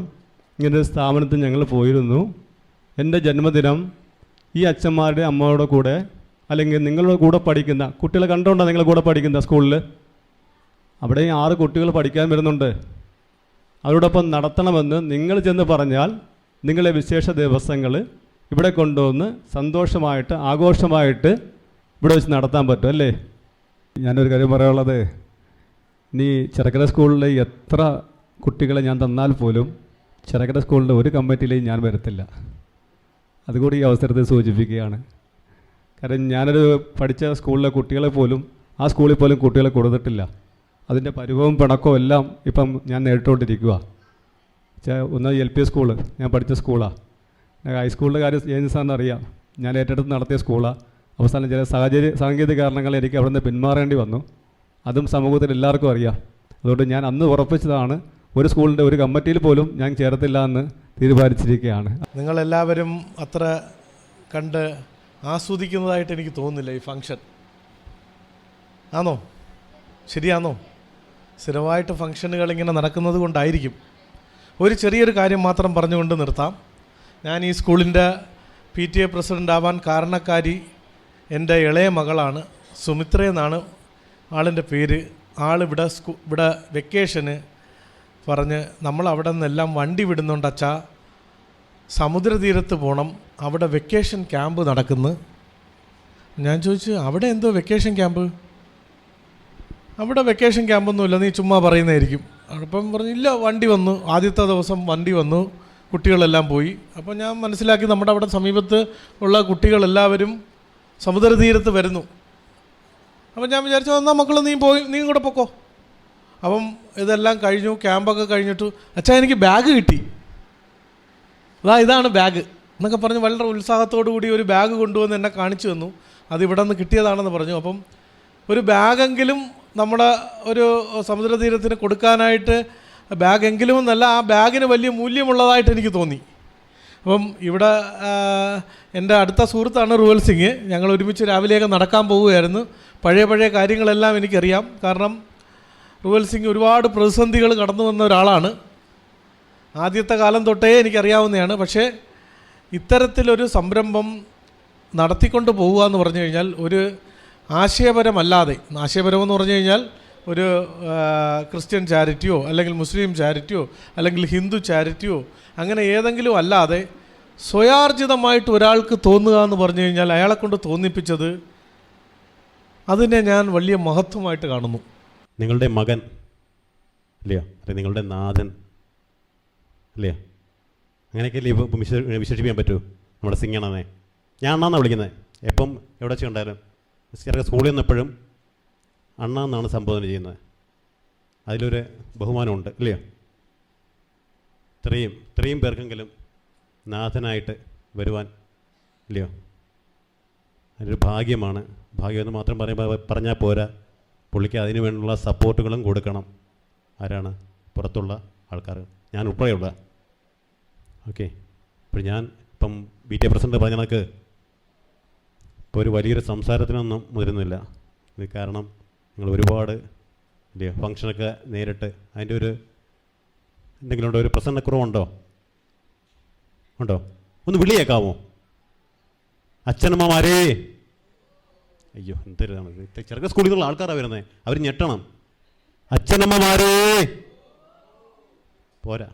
ഇങ്ങനൊരു സ്ഥാപനത്തിൽ ഞങ്ങൾ പോയിരുന്നു, എൻ്റെ ജന്മദിനം ഈ അച്ഛന്മാരുടെ അമ്മയുടെ കൂടെ അല്ലെങ്കിൽ നിങ്ങളുടെ കൂടെ പഠിക്കുന്ന കുട്ടികളെ കണ്ടുകൊണ്ടാണ് നിങ്ങളുടെ കൂടെ പഠിക്കുന്ന സ്കൂളിൽ അവിടെ 6 കുട്ടികൾ പഠിക്കാൻ വരുന്നുണ്ട്, അവരോടൊപ്പം നടത്തണമെന്ന് നിങ്ങൾ ചെന്ന് പറഞ്ഞാൽ നിങ്ങളെ വിശേഷ ദിവസങ്ങൾ ഇവിടെ കൊണ്ടുവന്ന് സന്തോഷമായിട്ട് ആഘോഷമായിട്ട് ഇവിടെ വെച്ച് നടത്താൻ പറ്റും അല്ലേ. ഞാനൊരു കാര്യം പറയാനുള്ളത്, ഇനി ചെറുക്കര സ്കൂളിലെ എത്ര കുട്ടികളെ ഞാൻ തന്നാൽ പോലും ചെറുക്കര സ്കൂളിൻ്റെ ഒരു കമ്മിറ്റിയിലേയും ഞാൻ വരത്തില്ല. അതുകൂടി ഈ അവസരത്തിൽ സൂചിപ്പിക്കുകയാണ്. കാരണം ഞാനൊരു പഠിച്ച സ്കൂളിലെ കുട്ടികളെ പോലും ആ സ്കൂളിൽ പോലും കുട്ടികളെ കൊടുത്തിട്ടില്ല. അതിൻ്റെ പരിഭവവും പിണക്കവും എല്ലാം ഇപ്പം ഞാൻ നേരിട്ടുകൊണ്ടിരിക്കുക. ഒന്ന് LP സ്കൂള് ഞാൻ പഠിച്ച സ്കൂളാണ്. ഹൈസ്കൂളിൻ്റെ കാര്യം ജെയിംസ് സാറിന് അറിയാം. ഞാൻ ഏറ്റെടുത്ത് നടത്തിയ സ്കൂളാണ്. അവസാനം ചില സാങ്കേതിക കാരണങ്ങൾ എനിക്ക് അവിടെ നിന്ന് പിന്മാറേണ്ടി വന്നു. അതും സമൂഹത്തിൽ എല്ലാവർക്കും അറിയാം. അതുകൊണ്ട് ഞാൻ അന്ന് ഉറപ്പിച്ചതാണ്, ഒരു സ്കൂളിൻ്റെ ഒരു കമ്മിറ്റിയിൽ പോലും ഞാൻ ചേർത്തില്ല എന്ന് തീരുമാനിച്ചിരിക്കുകയാണ്.
നിങ്ങളെല്ലാവരും അത്ര കണ്ട് ആസ്വദിക്കുന്നതായിട്ട് എനിക്ക് തോന്നുന്നില്ല ഈ ഫംഗ്ഷൻ. ആണോ? ശരിയാണോ? സ്ഥിരമായിട്ട് ഫംഗ്ഷനുകൾ ഇങ്ങനെ നടക്കുന്നത് കൊണ്ടായിരിക്കും. ഒരു ചെറിയൊരു കാര്യം മാത്രം പറഞ്ഞുകൊണ്ട് നിർത്താം. ഞാൻ ഈ സ്കൂളിൻ്റെ PTA പ്രസിഡൻ്റ് ആവാൻ കാരണക്കാരി എൻ്റെ ഇളയ മകളാണ്. സുമിത്ര എന്നാണ് ആളിൻ്റെ പേര്. ആളിവിടെ ഇവിടെ വെക്കേഷന് പറഞ്ഞ് നമ്മൾ അവിടെ നിന്നെല്ലാം വണ്ടി വിടുന്നുണ്ട് അച്ഛാ, സമുദ്രതീരത്ത് പോകണം, അവിടെ വെക്കേഷൻ ക്യാമ്പ് നടക്കുന്നു. ഞാൻ ചോദിച്ചു, അവിടെ എന്തോ വെക്കേഷൻ ക്യാമ്പ്? അവിടെ വെക്കേഷൻ ക്യാമ്പൊന്നുമില്ല, നീ ചുമ്മാ പറയുന്നതായിരിക്കും. അപ്പം പറഞ്ഞു, ഇല്ല, വണ്ടി വന്നു, ആദ്യത്തെ ദിവസം വണ്ടി വന്നു, കുട്ടികളെല്ലാം പോയി. അപ്പോൾ ഞാൻ മനസ്സിലാക്കി നമ്മുടെ അവിടെ സമീപത്ത് ഉള്ള കുട്ടികളെല്ലാവരും സമുദ്രതീരത്ത് വരുന്നു. അപ്പം ഞാൻ വിചാരിച്ചു, എന്നാൽ മക്കൾ നീ കൂടെ പൊക്കോ. അപ്പം ഇതെല്ലാം കഴിഞ്ഞു, ക്യാമ്പൊക്കെ കഴിഞ്ഞിട്ട്, അച്ഛാ എനിക്ക് ബാഗ് കിട്ടി, ഇതാണ് ബാഗ് എന്നൊക്കെ പറഞ്ഞ് വളരെ ഉത്സാഹത്തോടു കൂടി ഒരു ബാഗ് കൊണ്ടുവന്ന് എന്നെ കാണിച്ചു തന്നു. അത് ഇവിടെ നിന്ന് കിട്ടിയതാണെന്ന് പറഞ്ഞു. അപ്പം ഒരു ബാഗെങ്കിലും നമ്മുടെ ഒരു സമുദ്രതീരത്തിന് കൊടുക്കാനായിട്ട്, ബാഗെങ്കിലും എന്നല്ല, ആ ബാഗിന് വലിയ മൂല്യമുള്ളതായിട്ട് എനിക്ക് തോന്നി. അപ്പം ഇവിടെ എൻ്റെ അടുത്ത സുഹൃത്താണ് റുവൽ സിംഗ്. ഞങ്ങൾ ഒരുമിച്ച് രാവിലെയൊക്കെ നടക്കാൻ പോവുകയായിരുന്നു. പഴയ കാര്യങ്ങളെല്ലാം എനിക്കറിയാം. കാരണം റുവൽ സിംഗ് ഒരുപാട് പ്രതിസന്ധികൾ കടന്നു വന്ന ഒരാളാണ്. ആദ്യത്തെ കാലം തൊട്ടേ എനിക്കറിയാവുന്നതാണ്. പക്ഷേ ഇത്തരത്തിലൊരു സംരംഭം നടത്തിക്കൊണ്ട് പോവുക എന്ന് പറഞ്ഞു കഴിഞ്ഞാൽ ഒരു ആശയപരമല്ലാതെ, ആശയപരമെന്ന് പറഞ്ഞു കഴിഞ്ഞാൽ ഒരു ക്രിസ്ത്യൻ ചാരിറ്റിയോ അല്ലെങ്കിൽ മുസ്ലിം ചാരിറ്റിയോ അല്ലെങ്കിൽ ഹിന്ദു ചാരിറ്റിയോ അങ്ങനെ ഏതെങ്കിലും അല്ലാതെ സ്വയാർജിതമായിട്ട് ഒരാൾക്ക് തോന്നുക എന്ന് പറഞ്ഞു കഴിഞ്ഞാൽ അയാളെ കൊണ്ട് തോന്നിപ്പിച്ചത്, അതിനെ ഞാൻ വലിയ മഹത്വമായിട്ട് കാണുന്നു.
നിങ്ങളുടെ മകൻ ഇല്ലയോ, അല്ലെ നിങ്ങളുടെ നാഥൻ അല്ലയോ, അങ്ങനെയൊക്കെയല്ലേ ഇപ്പോൾ വിശേഷിപ്പിക്കാൻ പറ്റൂ നമ്മുടെ സിംഗണനെ. ഞാൻ അണ്ണാന്നാണ് വിളിക്കുന്നത്. എപ്പം എവിടെ വെച്ച് കണ്ടാലും ചെറിയ സ്കൂളിൽ നിന്ന് എപ്പോഴും അണ്ണ എന്നാണ് സംബോധന ചെയ്യുന്നത്. അതിലൊരു ബഹുമാനമുണ്ട് ഇല്ലയോ. ഇത്രയും പേർക്കെങ്കിലും നാഥനായിട്ട് വരുവാൻ ഇല്ലയോ, അതിലൊരു ഭാഗ്യമാണ്. ഭാഗ്യമെന്ന് മാത്രം പറഞ്ഞാൽ പോരാ, പുള്ളിക്ക് അതിനു വേണ്ടിയുള്ള സപ്പോർട്ടുകളും കൊടുക്കണം. ആരാണ്? പുറത്തുള്ള ആൾക്കാർ, ഞാൻ ഉൾപ്പെടെയുള്ള. ഓക്കെ, ഇപ്പോൾ ഞാൻ ഇപ്പം PTA പ്രസിഡന്റ് പറഞ്ഞ കണക്ക് ഇപ്പോൾ ഒരു വലിയൊരു സംസാരത്തിനൊന്നും മുതിരുന്നില്ല. ഇത് കാരണം നിങ്ങൾ ഒരുപാട് ഇല്ലയോ ഫങ്ഷനൊക്കെ നേരിട്ട് അതിൻ്റെ ഒരു എന്തെങ്കിലും ഉണ്ടോ, ഒരു പ്രസന്നക്കുറവുണ്ടോ? ഉണ്ടോ? ഒന്ന് വിളിയേക്കാമോ? അച്ഛനമ്മമാരേ, അയ്യോ എന്തൊരിതാണ്, ചെറുക്കൻ സ്കൂളിൽ നിന്നുള്ള ആൾക്കാരാണ് വരുന്നത്, അവർ ഞെട്ടണം. അച്ഛനമ്മമാരേ പോരാ,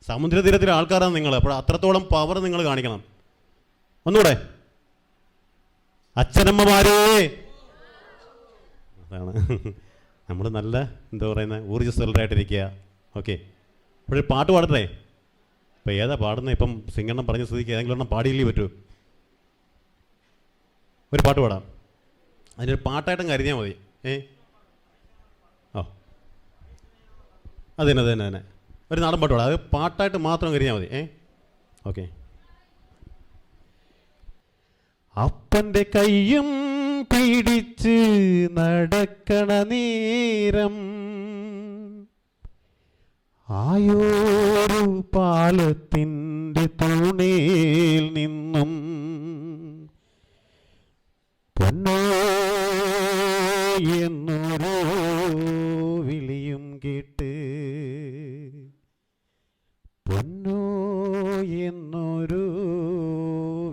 സമുദ്രതീരത്തിലെ ആൾക്കാരാണ് നിങ്ങൾ, അപ്പോൾ അത്രത്തോളം പവർ നിങ്ങൾ കാണിക്കണം. ഒന്നുകൂടെ, അച്ഛനമ്മമാരേ. അതാണ് നമ്മൾ നല്ല എന്താ പറയുന്നത്, ഊർജ്ജസ്വലരായിട്ടിരിക്കുക. ഓക്കെ, ഇപ്പോഴൊരു പാട്ട് പാടട്ടെ. ഇപ്പം ഏതാ പാടുന്നത്? ഇപ്പം സിംഗണ്ണം പറഞ്ഞ സ്ഥിതിക്ക് ഏതെങ്കിലും ഒരെണ്ണം പാടിയില്ലേ പറ്റൂ? ഒരു പാട്ട് പാടാം. അതിനൊരു പാട്ടായിട്ടും കരുതിയാൽ മതി. ഓ അത് തന്നെ ഒരു നാടൻ പാട്ട് പാടാം. അത് പാട്ടായിട്ട് മാത്രം കരുതിയാൽ മതി. ഓക്കെ. അപ്പൻ്റെ കയ്യും പിടിച്ച് നടക്കണ നേരം ആയോരു പാലത്തിൻ്റെ തൂണേൽ നിന്നും പൊന്നോ എന്നോരോ വിളിയും കേട്ട്, പൊന്നോ എന്നോരോ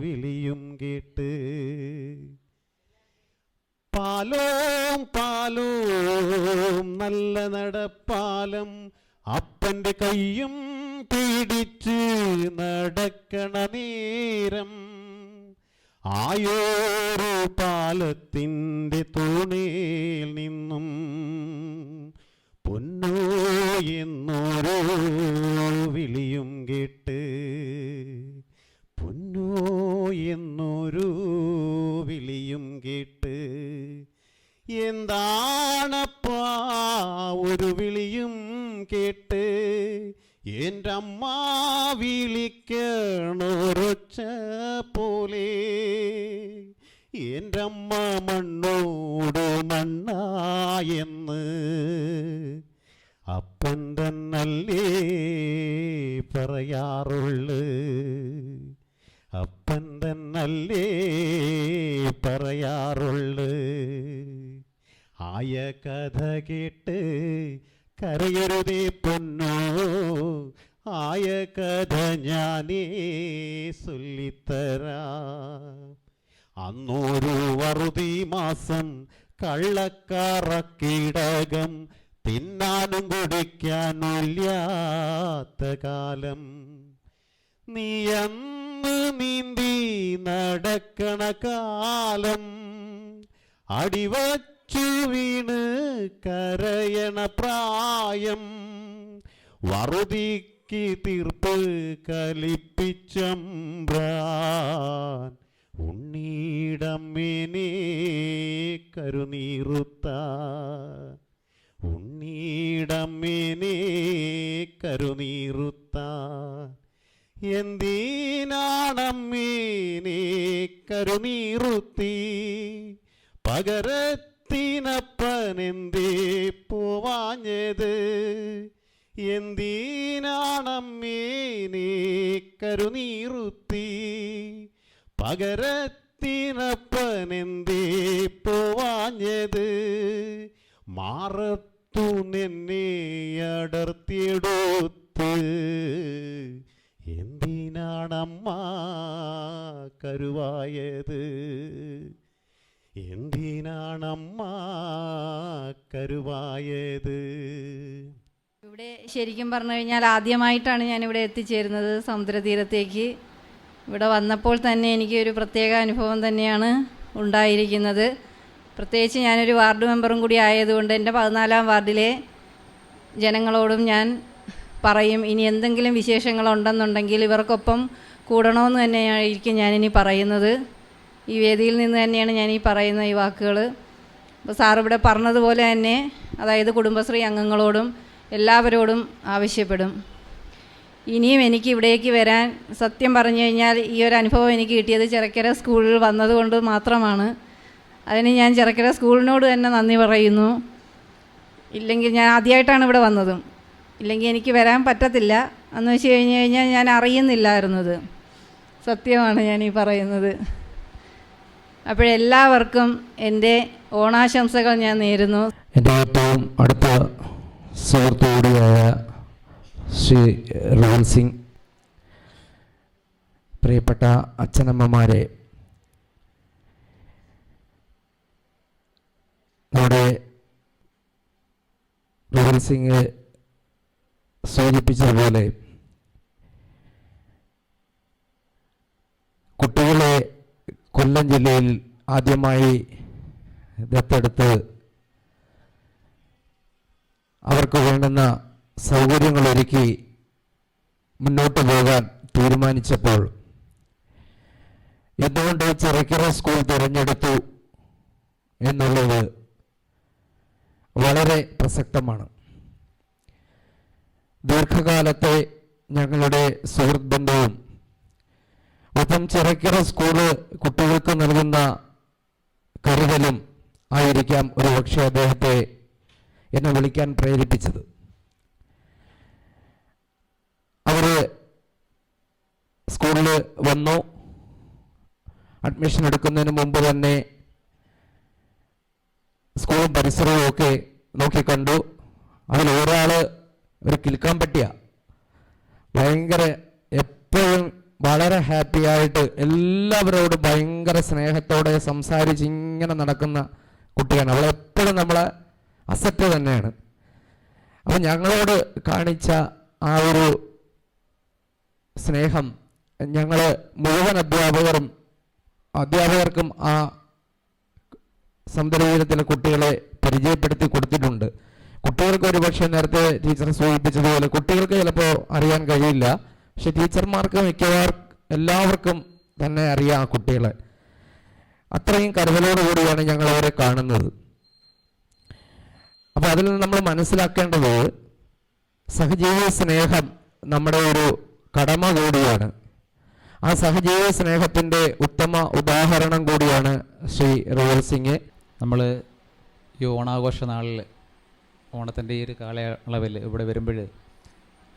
വിളിയും കേട്ട്, പാലോം പാലോം നല്ല നടപ്പാലം അപ്പൻ്റെ കയ്യും പിടിച്ച് നടക്കണ നേരം ആയോരു പാലത്തിൻ്റെ തൂണേൽ നിന്നും പൊന്നോ എന്നോരോ വിളിയും കേട്ട്, പൊന്നോ എന്നോരോ വിളിയും കേട്ട്, എന്താണപ്പാ ഒരു വിളിയും കേട്ട്, എൻ്റെ അമ്മ വിളിക്കണൊരൊച്ച പോലെ, എൻ്റെ അമ്മ മണ്ണോട് മണ്ണായെന്ന് അപ്പൻ തന്നല്ലേ പറയാറുള്ളു, അപ്പൻ തന്നല്ലേ പറയാറുള്ളു. ആയ കഥ കേട്ട് കരയരുതേ പൊന്നോ, ആയ കഥ ഞാനേ ചൊല്ലിത്തരാ. അന്നൊരു വറുതി മാസം കള്ളക്കാറക്കിടകം തിന്നാനും കുടിക്കാനില്ലാത്ത കാലം. നീ അന്ന് നീന്തി നടക്കണ കാലം അടിവച്ചു വീണ് കരയണ പ്രായം. വറുതിക്ക് തീർപ്പ് കലിപ്പിച്ചമ്പ്രാൻ ഉണ്ണീടമ്മേനെ കരുനീറുത്ത. ഉണ്ണീടമ്മേനെ കരുനീറുത്ത. എന്തിനാണമ്മേനെ കരുനീറുത്തി? പകരത്തിനപ്പനെന്തേ പോവാഞ്ഞത്? എന്തിനാണമ്മേനെ കരുനീറുത്തി? പകരത്തിനപ്പനെന്തേ പോവാഞ്ഞത്? മാറത്തു നിന്നെ അടർത്തിയെടുത്ത് എന്തിനാണമ്മ കരുവായത്? എന്തിനാണമ്മ കരുവായത്?
ഇവിടെ ശരിക്കും പറഞ്ഞു കഴിഞ്ഞാൽ ആദ്യമായിട്ടാണ് ഞാനിവിടെ എത്തിച്ചേരുന്നത് സമുദ്രതീരത്തേക്ക്. ഇവിടെ വന്നപ്പോൾ തന്നെ എനിക്ക് ഒരു പ്രത്യേക അനുഭവം തന്നെയാണ് ഉണ്ടായിരിക്കുന്നത്. പ്രത്യേകിച്ച് ഞാനൊരു വാർഡ് മെമ്പറും കൂടി ആയതുകൊണ്ട് എൻ്റെ 14-ാം വാർഡിലെ ജനങ്ങളോടും ഞാൻ പറയും, ഇനി എന്തെങ്കിലും വിശേഷങ്ങളുണ്ടെന്നുണ്ടെങ്കിൽ ഇവർക്കൊപ്പം കൂടണമെന്ന് തന്നെയായിരിക്കും ഞാനിനി പറയുന്നത്. ഈ വേദിയിൽ നിന്ന് തന്നെയാണ് ഞാൻ ഈ പറയുന്ന ഈ വാക്കുകൾ. അപ്പോൾ സാർ ഇവിടെ പറഞ്ഞതുപോലെ തന്നെ, അതായത് കുടുംബശ്രീ അംഗങ്ങളോടും എല്ലാവരോടും ആവശ്യപ്പെടും. ഇനിയും എനിക്ക് ഇവിടേക്ക് വരാൻ, സത്യം പറഞ്ഞു കഴിഞ്ഞാൽ ഈ ഒരു അനുഭവം എനിക്ക് കിട്ടിയത് ചിറക്കര സ്കൂളിൽ വന്നതുകൊണ്ട് മാത്രമാണ്. അതിന് ഞാൻ ചിറക്കര സ്കൂളിനോട് തന്നെ നന്ദി പറയുന്നു. ഇല്ലെങ്കിൽ ഞാൻ ആദ്യമായിട്ടാണ് ഇവിടെ വന്നതും. ഇല്ലെങ്കിൽ എനിക്ക് വരാൻ പറ്റത്തില്ല. എന്ന് വെച്ച് കഴിഞ്ഞാൽ ഞാൻ അറിയുന്നില്ലായിരുന്നത്. സത്യമാണ് ഞാൻ ഈ പറയുന്നത്. അപ്പോഴെല്ലാവർക്കും എൻ്റെ ഓണാശംസകൾ ഞാൻ നേരുന്നു.
എൻ്റെ ഏറ്റവും അടുത്ത സുഹൃത്തു കൂടിയായ ശ്രീ റോഹൻ സിംഗ്, പ്രിയപ്പെട്ട അച്ഛനമ്മമാരെ, നമ്മുടെ റോഹൻ സിംഗ് സൂചിപ്പിച്ചതുപോലെ കുട്ടികളെ കൊല്ലം ജില്ലയിൽ ആദ്യമായി ദത്തെടുത്ത് അവർക്ക് വേണ്ടുന്ന സൗകര്യങ്ങളൊരുക്കി മുന്നോട്ട് പോകാൻ തീരുമാനിച്ചപ്പോൾ എന്തുകൊണ്ട് ചിറക്കര സ്കൂൾ തിരഞ്ഞെടുത്തു എന്നുള്ളത് വളരെ പ്രസക്തമാണ്. ദീർഘകാലത്തെ ഞങ്ങളുടെ സുഹൃത്ത് ബന്ധവും ഒപ്പം ചിറക്കര സ്കൂള് കുട്ടികൾക്ക് നൽകുന്ന കരുതലും ആയിരിക്കാം ഒരുപക്ഷെ അദ്ദേഹത്തെ എന്നെ വിളിക്കാൻ പ്രേരിപ്പിച്ചത്. അവർ സ്കൂളിൽ വന്നു. അഡ്മിഷൻ എടുക്കുന്നതിന് മുമ്പ് തന്നെ സ്കൂളും പരിസരവും ഒക്കെ നോക്കിക്കണ്ടു. അതിൽ ഒരാൾ ഒരു കിൽക്കാൻ പറ്റിയ ഭയങ്കര എപ്പോഴും വളരെ ഹാപ്പി ആയിട്ട് എല്ലാവരോടും ഭയങ്കര സ്നേഹത്തോടെ സംസാരിച്ച് ഇങ്ങനെ നടക്കുന്ന കുട്ടിയാണ്. അവളെപ്പോഴും നമ്മളെ അസറ്റ് തന്നെയാണ്. അപ്പം ഞങ്ങളോട് കാണിച്ച ആ ഒരു സ്നേഹം ഞങ്ങൾ മുഴുവൻ അധ്യാപകർക്കും ആ സമുദ്രതീരത്തിലെ കുട്ടികളെ പരിചയപ്പെടുത്തി കൊടുത്തിട്ടുണ്ട്. കുട്ടികൾക്ക് ഒരുപക്ഷെ നേരത്തെ ടീച്ചർ സൂചിപ്പിച്ചതുപോലെ കുട്ടികൾക്ക് ചിലപ്പോൾ അറിയാൻ കഴിയില്ല, പക്ഷെ ടീച്ചർമാർക്ക് എല്ലാവർക്കും തന്നെ അറിയാം ആ കുട്ടികളെ. അത്രയും കരുതലോടുകൂടിയാണ് ഞങ്ങൾ അവരെ കാണുന്നത്. അപ്പോൾ അതിൽ നിന്ന് നമ്മൾ മനസ്സിലാക്കേണ്ടത് സഹജീവി സ്നേഹം നമ്മുടെ ഒരു കടമ കൂടിയാണ്. ആ സഹജീവി സ്നേഹത്തിൻ്റെ ഉത്തമ ഉദാഹരണം കൂടിയാണ് ശ്രീ റോഹൻ സിംഗ്.
നമ്മൾ ഈ ഓണാഘോഷ നാളിൽ ഓണത്തിൻ്റെ ഈ ഒരു കാലയളവിൽ ഇവിടെ വരുമ്പോൾ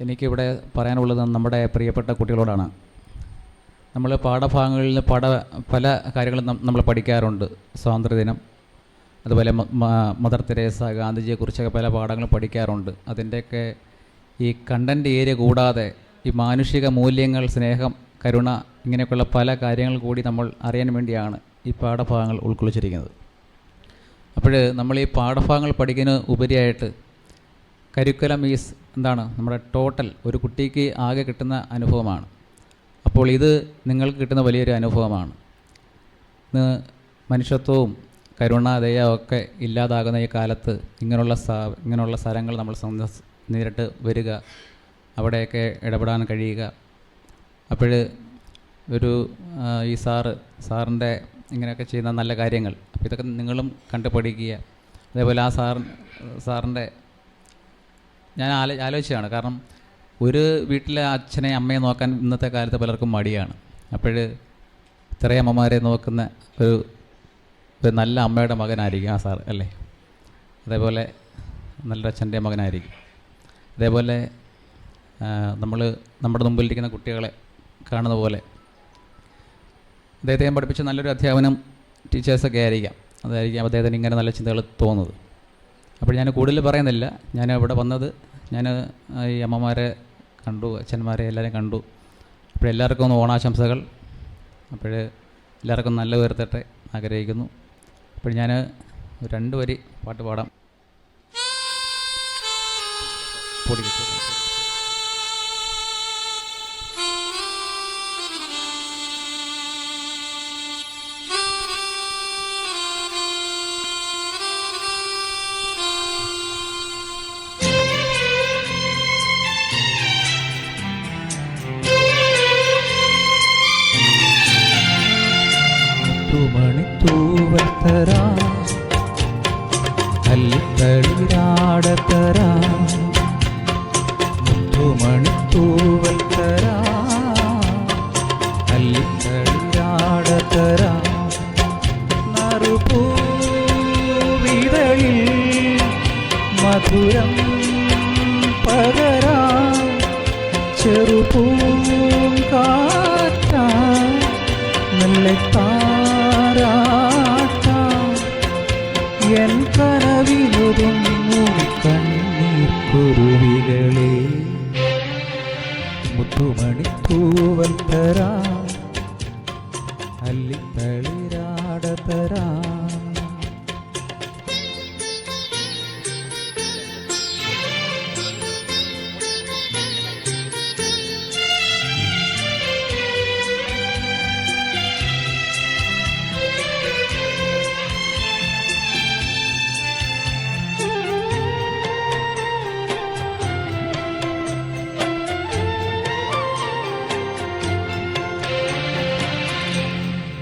എനിക്കിവിടെ പറയാനുള്ളത് നമ്മുടെ പ്രിയപ്പെട്ട കുട്ടികളോടാണ്. നമ്മൾ പാഠഭാഗങ്ങളിൽ പല കാര്യങ്ങളും നമ്മൾ പഠിക്കാറുണ്ട്. സ്വാതന്ത്ര്യദിനം, അതുപോലെ മദർ തെരേസ, ഗാന്ധിജിയെക്കുറിച്ചൊക്കെ പല പാഠങ്ങളും പഠിക്കാറുണ്ട്. അതിൻ്റെയൊക്കെ ഈ കണ്ടൻറ് ഏരിയ കൂടാതെ ഈ മാനുഷിക മൂല്യങ്ങൾ, സ്നേഹം, കരുണ, ഇങ്ങനെയൊക്കെയുള്ള പല കാര്യങ്ങൾ കൂടി നമ്മൾ അറിയാൻ വേണ്ടിയാണ് ഈ പാഠഭാഗങ്ങൾ ഉൾക്കൊള്ളിച്ചിരിക്കുന്നത്. അപ്പോൾ നമ്മൾ ഈ പാഠഭാഗങ്ങൾ പഠിക്കുന്നതിന് ഉപരിയായിട്ട് കരിക്കുലം ഈസ് എന്താണ്, നമ്മുടെ ടോട്ടൽ ഒരു കുട്ടിക്ക് ആകെ കിട്ടുന്ന അനുഭവമാണ്. അപ്പോൾ ഇത് നിങ്ങൾക്ക് കിട്ടുന്ന വലിയൊരു അനുഭവമാണ്. മനുഷ്യത്വവും കരുണ, ദയ ഒക്കെ ഇല്ലാതാകുന്ന ഈ കാലത്ത് ഇങ്ങനെയുള്ള സ്ഥലങ്ങൾ നമ്മൾ നേരിട്ട് വരിക, അവിടെയൊക്കെ ഇടപെടാൻ കഴിയുക. അപ്പോൾ ഒരു ഈ സാറിൻ്റെ ഇങ്ങനെയൊക്കെ ചെയ്യുന്ന നല്ല കാര്യങ്ങൾ, അപ്പോൾ ഇതൊക്കെ നിങ്ങളും കണ്ടു പഠിക്കുക. അതേപോലെ ആ സാറിൻ്റെ ഞാൻ ആലോചിച്ചതാണ്. കാരണം ഒരു വീട്ടിലെ അച്ഛനെ അമ്മയെ നോക്കാൻ ഇന്നത്തെ കാലത്ത് പലർക്കും മടിയാണ്. അപ്പോൾ ഇത്രയും അമ്മമാരെ നോക്കുന്ന ഒരു നല്ല അമ്മയുടെ മകനായിരിക്കും ആ സാർ, അല്ലേ? അതേപോലെ നല്ലൊരു അച്ഛൻ്റെ മകനായിരിക്കും. അതേപോലെ നമ്മുടെ മുമ്പിലിരിക്കുന്ന കുട്ടികളെ കാണുന്ന പോലെ അദ്ദേഹത്തെ ഞാൻ പഠിപ്പിച്ച നല്ലൊരു അധ്യാപനം ടീച്ചേഴ്സൊക്കെ ആയിരിക്കാം. അതായിരിക്കാം അദ്ദേഹത്തിന് ഇങ്ങനെ നല്ല ചിന്തകൾ തോന്നുന്നത്. അപ്പോൾ ഞാൻ കൂടുതൽ പറയുന്നില്ല. ഞാൻ ഇവിടെ വന്നത്, ഞാൻ ഈ അമ്മമാരെ കണ്ടു, അച്ഛന്മാരെ എല്ലാവരെയും കണ്ടു. അപ്പോൾ എല്ലാവർക്കും ഒന്ന് ഓണാശംസകൾ. അപ്പോൾ എല്ലാവർക്കും നല്ല ഉയർത്തട്ടെ ആഗ്രഹിക്കുന്നു. അപ്പോൾ ഞാൻ 2 വരി പാട്ട് പാടാം.
മണിത്തൂവത്തരാ അല്ലിത്തളിരാടത്തരാ മുത്തുമണിത്തൂവത്തരാ അല്ലിത്തളിരാടത്തരാ നറുപൂവിതളിൽ മധുരം പകരാ ചെറുപൂങ്കാറ്റാ നല്ല എൻ കനവിലൊതുങ്ങു കണ്ണീർ കുരുവികളെ മുത്തുമണിത്തൂവൽ തരാ അല്ലിത്തളിരാടതരാ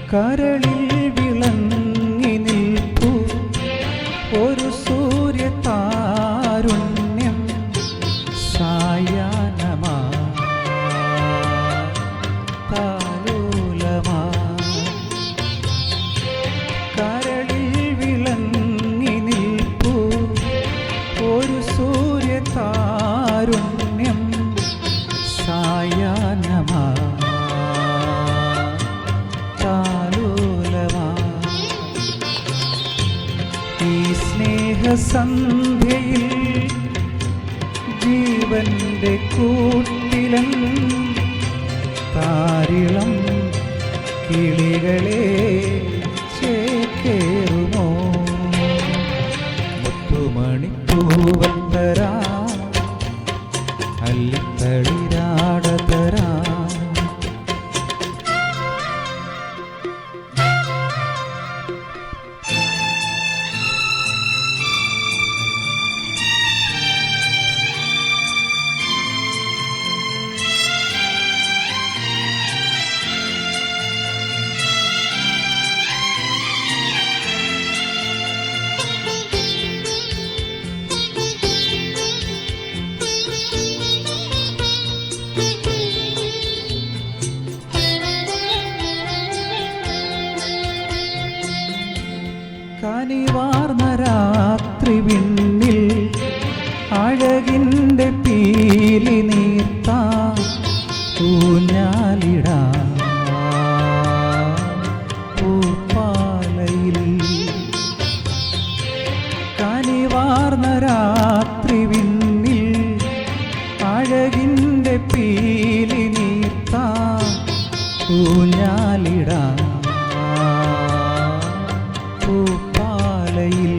കരളിൽ വിളങ്ങി നിൽപ്പു ഒരു സൂര്യതാരുണ്യം സായാഹ്നമാ താലോലമാ കരളിൽ വിളങ്ങി നിൽപ്പു ഒരു സൂര്യതാരുണ്യം സായാഹ്നമാ സ്നേഹസന്ധ്യയിൽ ജീവന്റെ കൂട്ടിലൻ താരിളം കിളികളെ ചേക്കേറുമോ മുത്തുമണിത്തൂവത്തരാ അല്ലിത്തളിരാടതരാ കനിവാർന്ന രാത്രി വിണ്ണിൽ അഴകിൻ്റെ പീലി നീർത്താ ഊഞ്ഞാലിടാ പൂപ്പാലയിൽ കനിവാർന്ന രാത്രി വിണ്ണിൽ പീലി നീർത്താം ഊഞ്ഞാലിടാം പൂപ്പാലയിൽ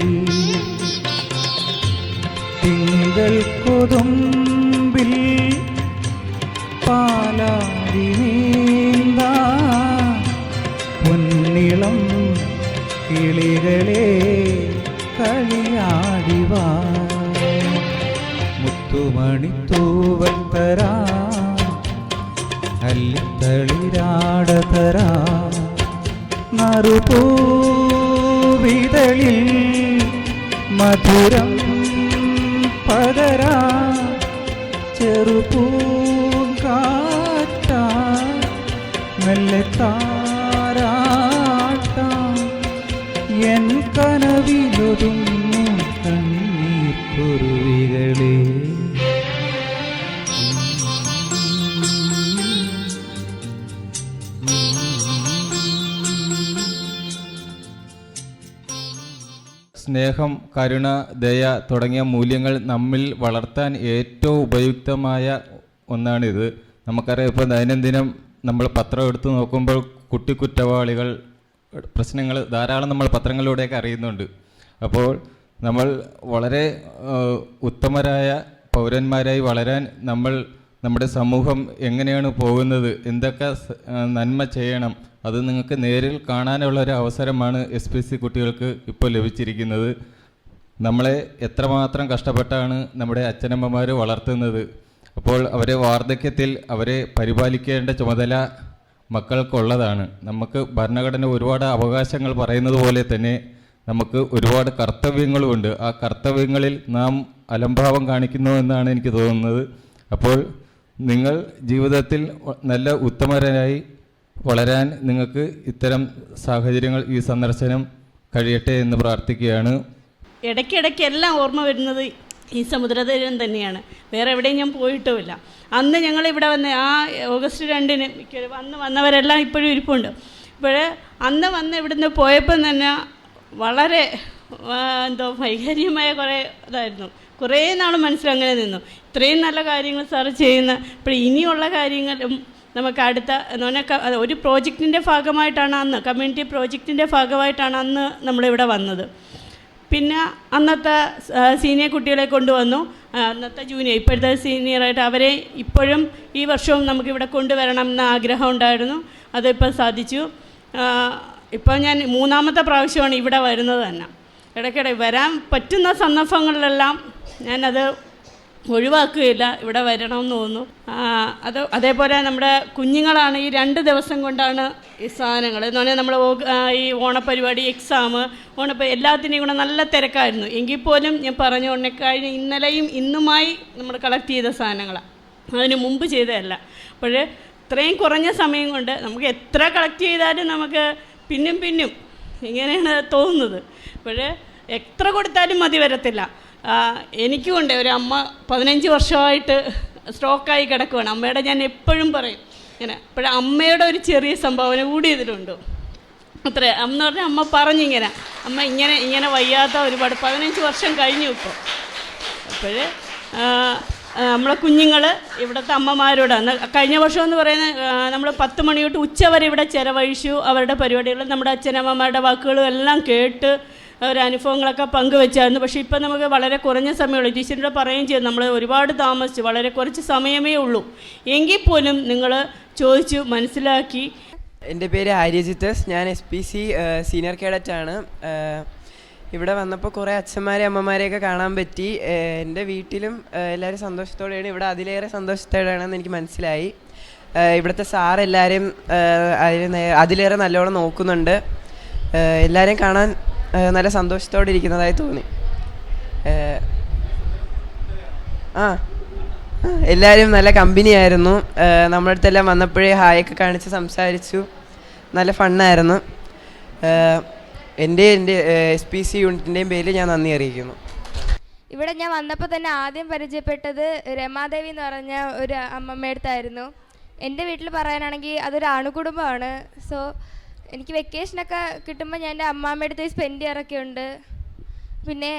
തിങ്കൾ കൊതുമ്പിൽ പാലാടി നീന്താ പൊന്നിളം കിളികളെ കളിയാടിവാ മുത്തുമണിത്തൂവൽ തരാ അല്ലിത്തളിരാടതരാ നറുപൂവിതളിൽ മധുരം പകരാ ചെറുപൂങ്കാറ്റ മെല്ലെ താരാട്ടാ എൻ കനവിലൊതുങ്ങു കണ്ണീർ കുരുവികളെ.
സ്നേഹം, കരുണ, ദയ തുടങ്ങിയ മൂല്യങ്ങൾ നമ്മിൽ വളർത്താൻ ഏറ്റവും ഉപയുക്തമായ ഒന്നാണിത്. നമുക്കറിയാം, ഇപ്പോൾ ദൈനംദിനം നമ്മൾ പത്രം എടുത്ത് നോക്കുമ്പോൾ കുറ്റവാളികൾ പ്രശ്നങ്ങൾ ധാരാളം നമ്മൾ പത്രങ്ങളിലൂടെയൊക്കെ അറിയുന്നുണ്ട്. അപ്പോൾ നമ്മൾ വളരെ ഉത്തമരായ പൗരന്മാരായി വളരാൻ നമ്മുടെ സമൂഹം എങ്ങനെയാണ് പോകുന്നത്, എന്തൊക്കെ നന്മ ചെയ്യണം, അത് നിങ്ങൾക്ക് നേരിൽ കാണാനുള്ള ഒരു അവസരമാണ് SPC കുട്ടികൾക്ക് ഇപ്പോൾ ലഭിച്ചിരിക്കുന്നത്. നമ്മളെ എത്രമാത്രം കഷ്ടപ്പെട്ടാണ് നമ്മുടെ അച്ഛനമ്മമാർ വളർത്തുന്നത്. അപ്പോൾ അവരെ വാർദ്ധക്യത്തിൽ അവരെ പരിപാലിക്കേണ്ട ചുമതല മക്കൾക്കുള്ളതാണ്. നമുക്ക് ഭരണഘടന ഒരുപാട് അവകാശങ്ങൾ പറയുന്നത് പോലെ തന്നെ നമുക്ക് ഒരുപാട് കർത്തവ്യങ്ങളുമുണ്ട്. ആ കർത്തവ്യങ്ങളിൽ നാം അലംഭാവം കാണിക്കുന്നു എന്നാണ് എനിക്ക് തോന്നുന്നത്. അപ്പോൾ നിങ്ങൾ ജീവിതത്തിൽ നല്ല ഉത്തമരായി വളരാൻ നിങ്ങൾക്ക് ഇത്തരം സാഹചര്യങ്ങൾ, ഈ സന്ദർശനം കഴിയട്ടെ എന്ന് പ്രാർത്ഥിക്കുകയാണ്.
ഇടയ്ക്കിടയ്ക്ക് എല്ലാം ഓർമ്മ വരുന്നത് ഈ സമുദ്രതീരം തന്നെയാണ്. വേറെ എവിടെയും ഞാൻ പോയിട്ടുമില്ല. അന്ന് ഞങ്ങളിവിടെ വന്ന് ആ ഓഗസ്റ്റ് 2-ന് അന്ന് വന്നവരെല്ലാം ഇപ്പോഴും ഇരിപ്പുണ്ട്. അന്ന് വന്ന് ഇവിടുന്ന് പോയപ്പം തന്നെ വളരെ വൈകാരികമായ കുറേ ഇതായിരുന്നു. കുറേ നാൾ മനസ്സിലങ്ങനെ നിന്നു. ഇത്രയും നല്ല കാര്യങ്ങൾ സാറ് ചെയ്യുന്ന ഇനിയുള്ള കാര്യങ്ങളും നമുക്ക് അടുത്ത ഒരു പ്രോജക്റ്റിൻ്റെ ഭാഗമായിട്ടാണ് അന്ന്, കമ്മ്യൂണിറ്റി പ്രോജക്റ്റിൻ്റെ ഭാഗമായിട്ടാണ് അന്ന് നമ്മളിവിടെ വന്നത്. പിന്നെ അന്നത്തെ സീനിയർ കുട്ടികളെ കൊണ്ടുവന്നു. അന്നത്തെ ജൂനിയർ, ഇപ്പോഴത്തെ സീനിയറായിട്ട് അവരെ ഇപ്പോഴും ഈ വർഷവും നമുക്കിവിടെ കൊണ്ടുവരണം എന്ന ആഗ്രഹം ഉണ്ടായിരുന്നു. അതിപ്പോൾ സാധിച്ചു. ഇപ്പോൾ ഞാൻ 3-ാമത്തെ പ്രാവശ്യമാണ് ഇവിടെ വരുന്നത് തന്നെ. ഇടയ്ക്കിടെ വരാൻ പറ്റുന്ന സന്ദർഭങ്ങളിലെല്ലാം ഞാനത് ഒഴിവാക്കുകയില്ല, ഇവിടെ വരണമെന്ന് തോന്നുന്നു. അതേപോലെ നമ്മുടെ കുഞ്ഞുങ്ങളാണ് ഈ 2 ദിവസം കൊണ്ടാണ് ഈ സാധനങ്ങൾ എന്ന് പറഞ്ഞാൽ നമ്മൾ ഈ ഓണപ്പരിപാടി, എക്സാം, എല്ലാത്തിനെയും കൂടെ നല്ല തിരക്കായിരുന്നു. എങ്കിൽ പോലും ഞാൻ പറഞ്ഞു കഴിഞ്ഞ ഇന്നലെയും ഇന്നുമായി നമ്മൾ കളക്ട് ചെയ്ത സാധനങ്ങളാണ്, അതിന് മുമ്പ് ചെയ്തതല്ല. അപ്പോൾ ഇത്രയും കുറഞ്ഞ സമയം കൊണ്ട് നമുക്ക് എത്ര കളക്ട് ചെയ്താലും നമുക്ക് പിന്നും ഇങ്ങനെയാണ് തോന്നുന്നത്. അപ്പോൾ എത്ര കൊടുത്താലും മതി വരത്തില്ല. എനിക്കുമുണ്ട് ഒരു അമ്മ 15 വർഷമായിട്ട് സ്ട്രോക്കായി കിടക്കുകയാണ്. അമ്മയുടെ ഞാൻ എപ്പോഴും പറയും ഇങ്ങനെ. അപ്പോൾ അമ്മയുടെ ഒരു ചെറിയ സംഭാവന കൂടി ഇതിലുണ്ട്. അത്രേ എന്ന് പറഞ്ഞാൽ അമ്മ പറഞ്ഞിങ്ങനെ, അമ്മ ഇങ്ങനെ വയ്യാത്ത ഒരുപാട് 15 വർഷം കഴിഞ്ഞു ഇപ്പോൾ. അപ്പോൾ നമ്മളെ കുഞ്ഞുങ്ങൾ ഇവിടുത്തെ അമ്മമാരോടാണ്. കഴിഞ്ഞ വർഷം എന്ന് പറയുന്നത് നമ്മൾ 10 മണി തൊട്ട് ഉച്ച വരെ ഇവിടെ ചിലവഴിച്ചു. അവരുടെ പരിപാടികൾ, നമ്മുടെ അച്ഛനമ്മമാരുടെ വാക്കുകളും എല്ലാം കേട്ട് അവരനുഭവങ്ങളൊക്കെ പങ്കുവെച്ചായിരുന്നു. പക്ഷേ ഇപ്പം നമുക്ക് വളരെ കുറഞ്ഞ സമയമുള്ളൂ. ടീച്ചറിനോട് പറയുകയും ചെയ്തു, നമ്മൾ ഒരുപാട് താമസിച്ചു, വളരെ കുറച്ച് സമയമേ ഉള്ളൂ. എങ്കിൽ പോലും നിങ്ങൾ ചോദിച്ചു മനസ്സിലാക്കി.
എൻ്റെ പേര് ആര്യജിത്തസ്, ഞാൻ SPC സീനിയർ കേഡറ്റാണ്. ഇവിടെ വന്നപ്പോൾ കുറേ അച്ഛന്മാരെ അമ്മമാരെയൊക്കെ കാണാൻ പറ്റി. എൻ്റെ വീട്ടിലും എല്ലാവരും സന്തോഷത്തോടെയാണ്, ഇവിടെ അതിലേറെ സന്തോഷത്തോടെയാണെന്ന് എനിക്ക് മനസ്സിലായി. ഇവിടുത്തെ സാർ എല്ലാവരെയും അതിലേറെ നല്ലോണം നോക്കുന്നുണ്ട്. എല്ലാവരെയും കാണാൻ നല്ല സന്തോഷത്തോടെ ഇരിക്കുന്നതായി തോന്നി. എല്ലാവരും നല്ല കമ്പനിയായിരുന്നു. നമ്മുടെ അടുത്തെല്ലാം വന്നപ്പോഴേ ഹായൊക്കെ കാണിച്ച് സംസാരിച്ചു. നല്ല ഫണ്ണായിരുന്നു. എൻ്റെ SPC യൂണിറ്റിൻ്റെയും പേരിൽ ഞാൻ നന്ദി അറിയിക്കുന്നു.
ഇവിടെ ഞാൻ വന്നപ്പോൾ തന്നെ ആദ്യം പരിചയപ്പെട്ടത് രമാദേവി എന്ന് പറഞ്ഞ ഒരു അമ്മമ്മയടുത്തായിരുന്നു. എൻ്റെ വീട്ടിൽ പറയാനാണെങ്കിൽ അതൊരു അണുകുടുംബമാണ്. സോ എനിക്ക് വെക്കേഷനൊക്കെ കിട്ടുമ്പോൾ ഞാൻ എൻ്റെ അമ്മാമ്മയുടെ അടുത്ത് സ്പെൻഡ് ചെയ്യാറൊക്കെ ഉണ്ട്. പിന്നെ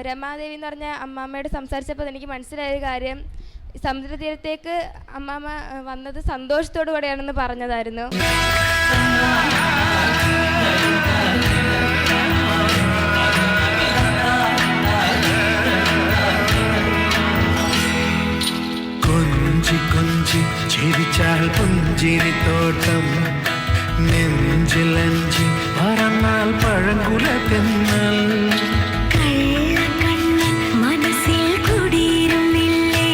രമാദേവി എന്ന് പറഞ്ഞ അമ്മാമ്മയോട് സംസാരിച്ചപ്പോൾ എനിക്ക് മനസ്സിലായ കാര്യം, സമുദ്രതീരത്തേക്ക് അമ്മാമ്മ വന്നത് സന്തോഷത്തോടു കൂടെയാണെന്ന് പറഞ്ഞതായിരുന്നു.
കൊഞ്ചി കൊഞ്ചി ചിരിച്ചാൽ പുഞ്ചിരിത്തോട്ടം, നെഞ്ചിലഞ്ചി പറന്നാൽ പഴങ്കുല തെന്നൽ,
മനസ്സിൽ കുടിയിരുന്നില്ലേ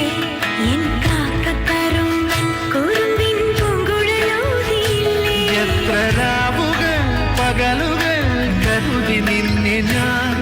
എൻ കാക്കക്കറുമ്പൻ കുറുമ്പിൻ പൂങ്കുഴലൂതിയില്ലേ.
എത്ര രാവുകൾ പകലുകൾ കരുതി നിന്നെ ഞാൻ